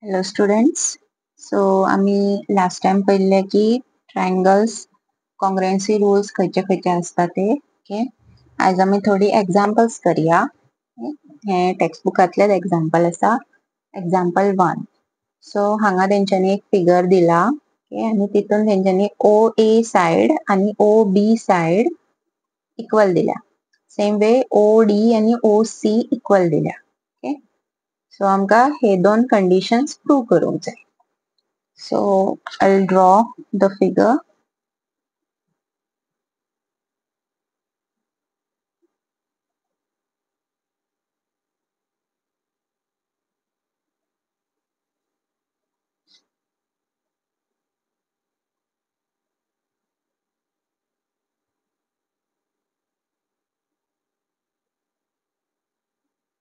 Hello students. So आम्ही last time पहिले की ट्रायंगल्स कॉन्ग्रुएन्सी रूल्स खयचे खयचे असतात ते ओके आज आम्ही थोडी एक्झाम्पल्स करूया हे टेक्स्ट बुकातलेच एक्झाम्पल असा एक्झाम्पल 1 सो हांगा तेंच्यांनी एक फिगर दिला ओके आणि तितून तेंच्यांनी ओ ए साइड आणि ओ बी साइड इक्वल दिल्या सेम वे ओ डी आणि ओ सी इक्वल दिल्या ओके सो आमका हे दोन कंडिशन्स प्रूव्ह करूंक जाय so I'll draw the figure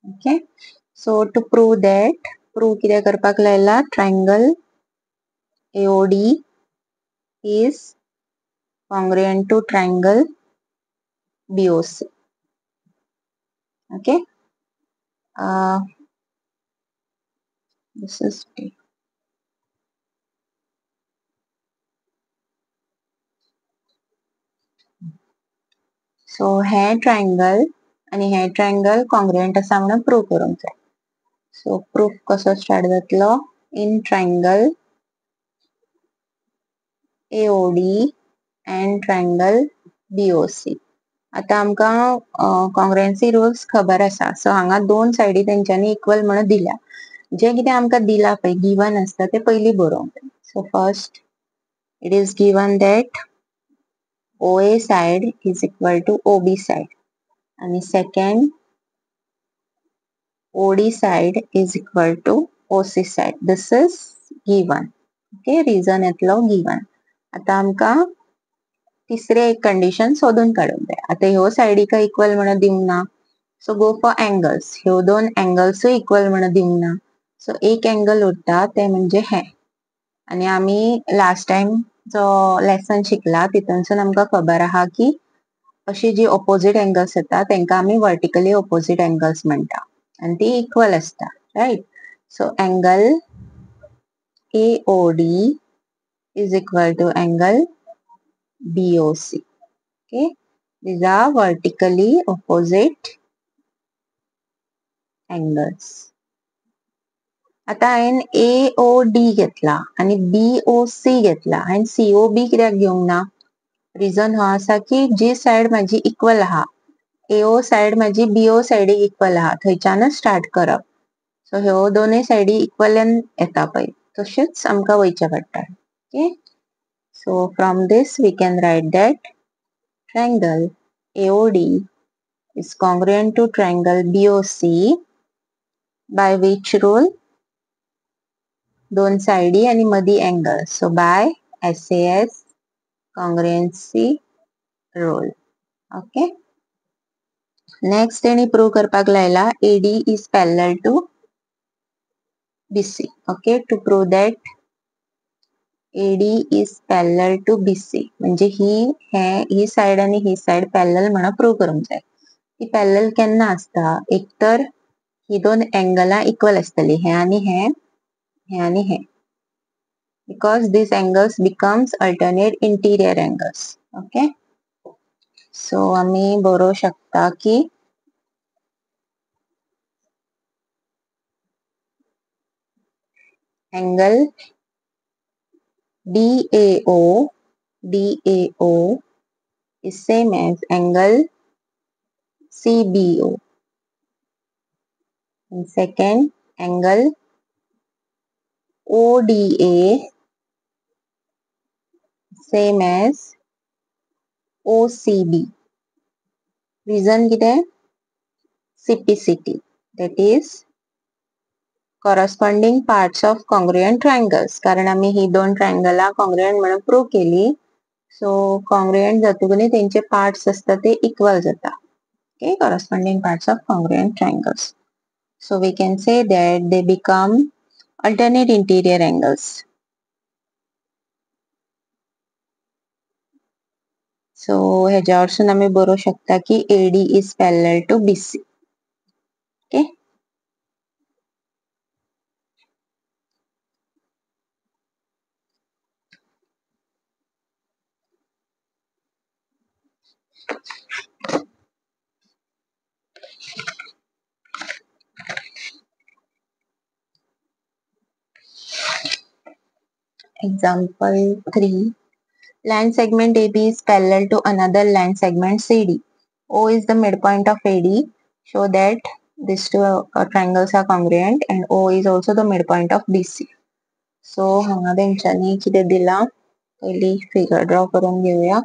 okay so to prove that prove कितें करपाक लायला triangle AOD is congruent to triangle BOC okay this is so hey triangle आणि हे triangle congruent असा म्हणून प्रूव्ह करूंक जाय so proof कसो स्टार्ट जातलो in triangle AOD and triangle BOC आता आमका कॉन्ग्रुएन्सी रूल्स खबर आसा सो हांगा दोन साइडी तेंच्यांनी इक्वल म्हणून दिल्या जे कितें आमका दिला पळय गिवन असता ते पयली बरोवंक जाय so first it is given that OA side is equal to OB side and second OD side is equal to OC side this is given okay reason येतलो given आता आमका तिसरे एक कंडिशन सोडून काढून जाय आता ह्यो साइडीका इक्वल म्हणून दिवंक ना सो गो फॉर एंगल्स ह्यो दोन एंगल्स इक्वल म्हणून दिवंक ना सो एक एंगल उरता ते म्हणजे हे आणि आम्ही लास्ट टाइम जो लेसन शिकला तितूनसून आमका खबर आहा की अशी जी ऑपोजिट एंगल्स येता तेंका आम्ही वर्टिकली ऑपोजिट एंगल्स म्हणता आणि ती इक्वल असता right so angle AOD is equal to angle BOC okay these are vertically opposite angles आता हायन AOD घेतला आणि BOC घेतला हायन COB कित्याक घेवंक ना रिझन हो आसा की जी साइड माझी इक्वल आहा AO साइड माझी BO साइडीक इक्वल आहा थंयच्यानच स्टार्ट करप सो ह्यो दोनूय साइडी इक्वलन येता पळय तशेच आमका वयचे पडटा okay so from this we can write that triangle AOD is congruent to triangle BOC by which rule दोन साइडी आणि मधी angle so by SAS congruency rule okay next तेणी प्रूव्ह करपाक लायला AD is parallel to BC okay to prove that AD is parallel to BC म्हणजे ही side आणि ही side parallel म्हणून प्रूव्ह करूंक जाय ती पॅरलल केन्ना असता एक तर ही दोन एंगला इक्वल असतली हे आणि हे because these angles becomes alternate interior angles okay so आम्ही बरोव शकता की angle DAO is same as angle CBO and second angle ODA same as OCB reason कितें CPCT that is corresponding parts of congruent triangles कारण आम्ही ही दोन ट्रायंगला congruent म्हणून prove केली सो congruent जातकून तेंचे पार्ट्स असता ते इक्वल जाता okay corresponding parts of congruent triangles so we can say that they become alternate interior angles so ह्याच्या वरसून आम्ही बरोव शकता की AD is parallel to BC okay Example 3. Line segment AB is parallel to another line segment CD. O is the midpoint of AD. Show that these two triangles are congruent and O is also the midpoint of BC. So हांगा तेंच्यांनी कितें दिला पयली figure draw करून घेऊया.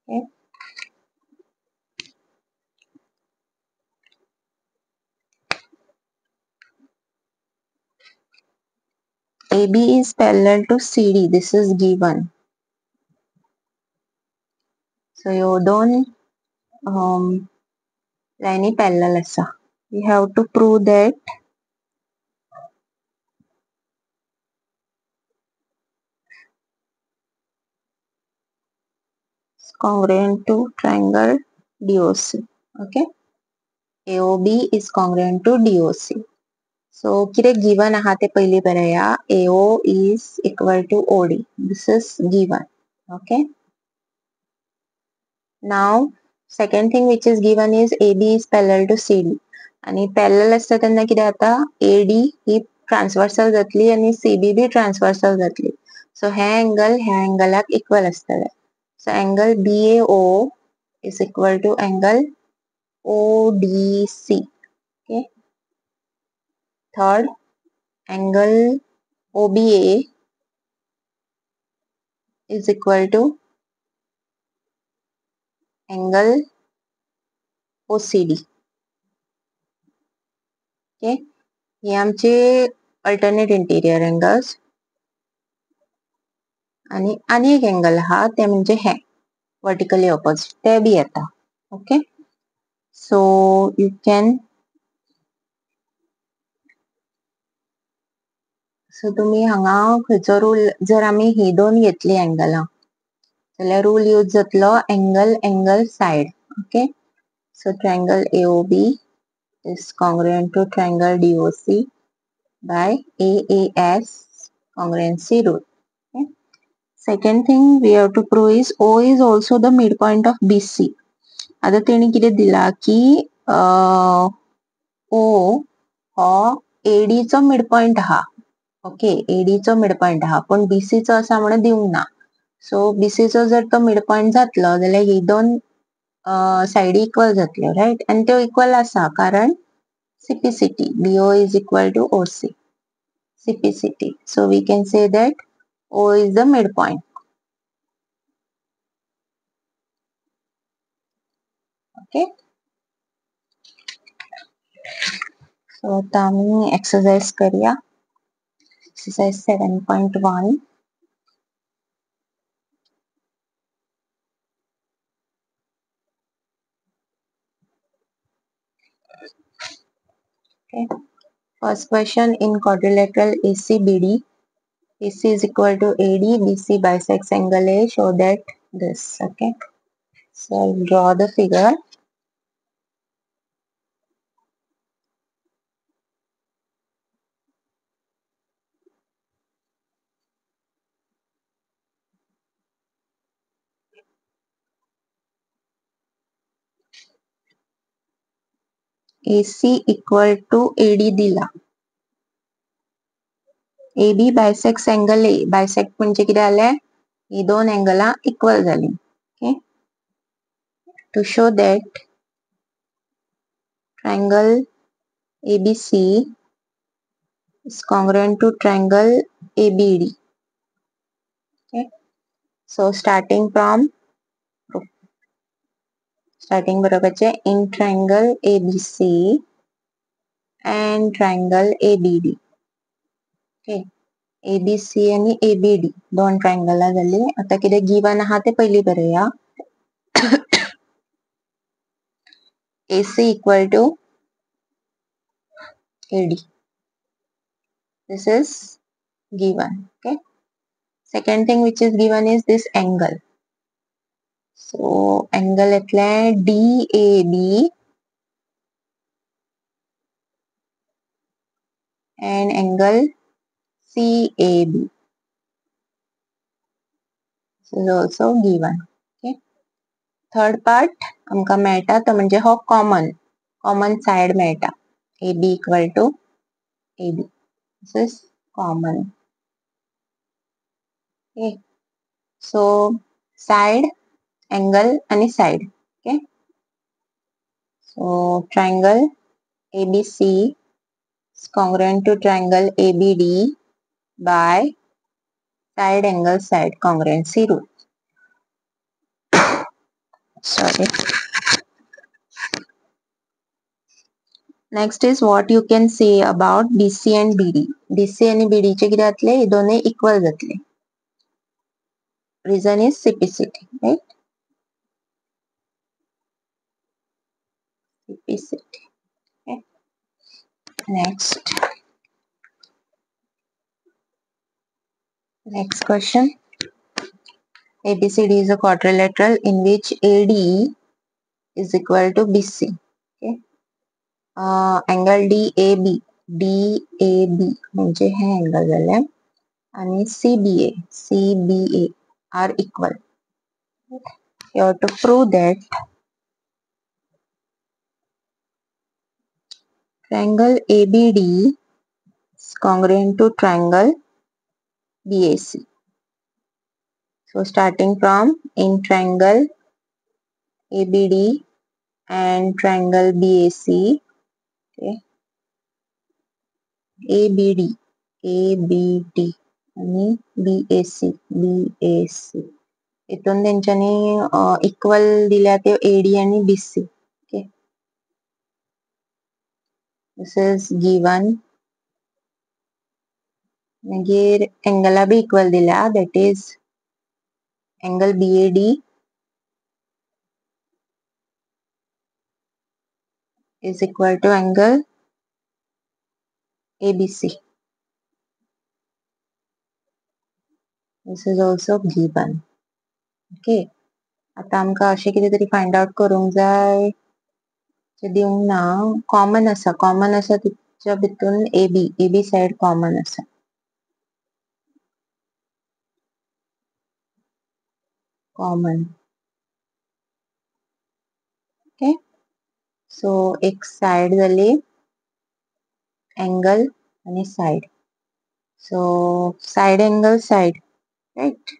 Okay. AB is parallel to CD. This is given. So ह्यो दोन लाईनी parallel आसा. We have to prove that it's congruent to triangle DOC. Okay. AOB is congruent to DOC. So कितें given आहा ते पयली बरया. AO is equal to OD. This is given. Okay. Now second thing which is given is AB is parallel to CD. आणि parallel असता तेन्ना कितें जाता AD ही transversal जातली आणि CB बी ट्रान्सवर्सल जातली. सो हे एंगल ह्या एंगलाक इक्वल आसतले. So angle BAO is equal to angle ODC. Okay. Third, angle OBA is equal to angle OCD. Okay. हे आमचे अल्टरनेट इंटिरियर एंगल्स आणि एक एंगल आहा ते म्हणजे हे वर्टिकली ऑपोजिट ते बी येता. ओके. सो यू कॅन सो तुम्ही हांगा खंयचो रूल जर आमी ही दोन घेतली एंगलां जाल्यार रूल यूज जातलो angle side. Okay. So triangle AOB is congruent to triangle DOC by AAS congruency rule. Okay. Second thing we have to prove is O is also the midpoint of BC. आता तेणी कितें दिला की O हो AD चो midpoint आहा. Okay. AD चो midpoint आहा पण BC चो असा म्हणून दिवंक ना. सो BC चो जर तो मिडपॉइंट जातलो जाल्यार ही दोन साइडी इक्वल जातल्यो राइट आणि त्यो इक्वल आसा कारण CPCT. BO is equal to OC. CPCT. So we can say that O is the midpoint. Okay. So आता आम्ही एक्सरसाइज करूया. Exercise 7.1. Okay. First question, in quadrilateral ACBD, AC is equal to AD, BC bisects angle A, show that this. Okay. So I'll draw the figure. AC equal to AD दिला. AB bisects angle A. Bisect म्हणजे किती आले? ही दोन एंगला equal झाली. Okay. To show that triangle ABC is congruent to triangle ABD. Okay. So starting बरोबर છે in triangle ABC and triangle ABD. Okay. ABC आणि ABD दोन ट्रायंगला झाली. आता कितें गिवन आहा ते पयली बरोवया. AC equal to AD. This is given. Okay. Second thing which is given is this angle. So angle એટલે DAB and angle CAB. This is also given. Okay. Third part आमका मेळटा तो म्हणजे हो कॉमन साइड मेळटा AB equal to AB. This is common. Okay. So side, angle and side. Okay. So triangle ABC is congruent to triangle ABD by side angle side congruency rule. Sorry. Next is what you can say about DC and BD. DC and BD चे किती जातले हे दोन्ही equal जातले. Reason is CPCT, right? CPCT. Okay. Next question. ABCD is a quadrilateral in which AD is equal to BC. Okay. Angle DAB म्हणजे हे angle झाले आणि CBA are equal. You have to prove that triangle ABD is congruent to triangle BAC. So starting from in triangle ABD and triangle BAC, okay, ABD आणि BAC इथून त्यांच्यानी equal दिल्या ते AD आणि BC. Okay, this is given. मागीर एंगला B equal दिल्या, that is angle BAD is equal to angle ABC. This is also given. Okay. आता आमका असे कितीतरी फाइंड आउट करूंक जाय जे दिवंक ना. कॉमन असा तिच्या भितून AB साइड कॉमन असा. कॉमन. ओके. सो एक साइड झाली एंगल आणि side. So side angle side, right.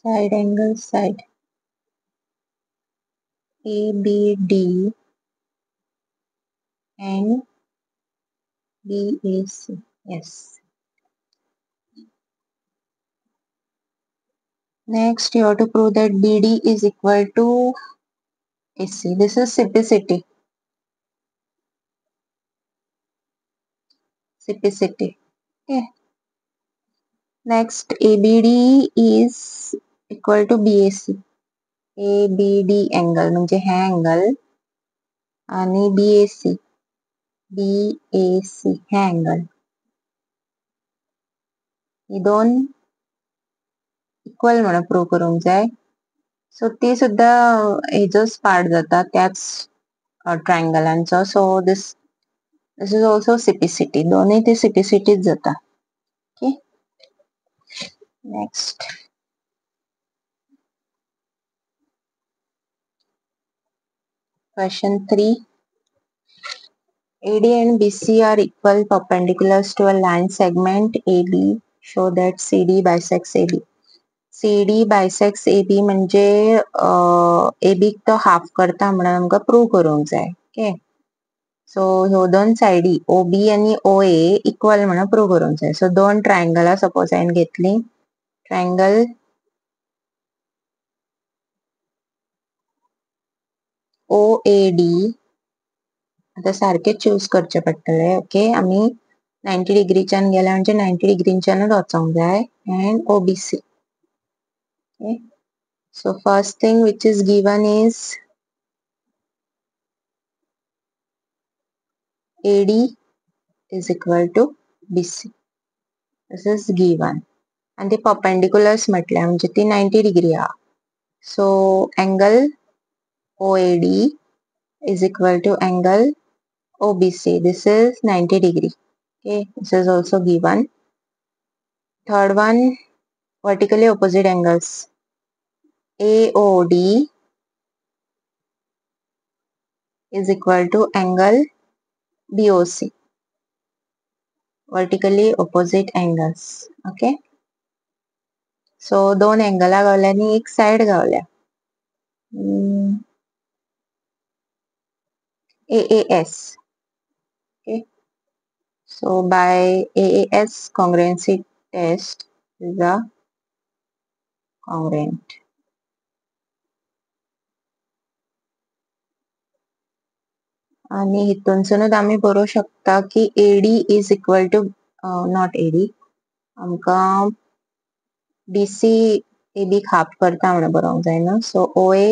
Side angle side ABD and BAC. Yes. Next, you have to prove that BD is equal to AC. This is CPCT. Okay. Next, ABD is equal to BAC. ABD angle म्हणजे हे angle आणि BAC हे angle. ही दोन equal म्हणून prove करूंक जाय. सो ती सुद्धा हेजोच part जाता त्याच ट्रायंगलांचो. So this is also CPCT. दोन्ही ते CPCTच जाता. Okay. Next. Question 3. AD and BC are equal perpendiculars to a line segment AB. Show that CD bisects AB. CD bisects AB म्हणजे AB तो हाफ करता म्हणून आमका प्रूव्ह करूंक जाय. ओके. सो ह्यो दोन साइडी OB आणि OA इक्वल म्हणून प्रूव्ह करूंक जाय. सो दोन ट्रायंगला सपोज हांवें घेतली. ट्रायंगल OAD आता सारखे चूज करचे पडटले. ओके. आम्ही 90 डिग्रीच्यान गेला म्हणजे 90 डिग्रीच्यानच वचोंक जाय. And OBC. Okay. So first thing which is given is AD is equal to BC. This is given. And the perpendiculars म्हटल्या म्हणजे ती 90 degree हा. So angle OAD is equal to angle OBC. This is 90 degree. Okay, this is also given. Third one, vertically opposite angles. AOD is equal to angle BOC. Vertically opposite angles. Okay. So दोन angle गावल्या आणि एक side गावल्या. AAS. Okay. So by AAS congruency test is a congruent. आणि हितूनसूनच आम्ही बरोवं शकता की AD is equal to not AD आमका BC AB खाप करता म्हणून बरोवंक जाय ना. So OA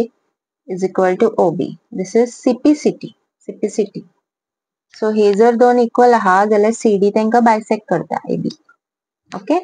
is equal to OB. This is CPCT. So हे जर दोन इक्वल आहा जाल्यार CD तांकां बायसेक्ट करता AB. Okay.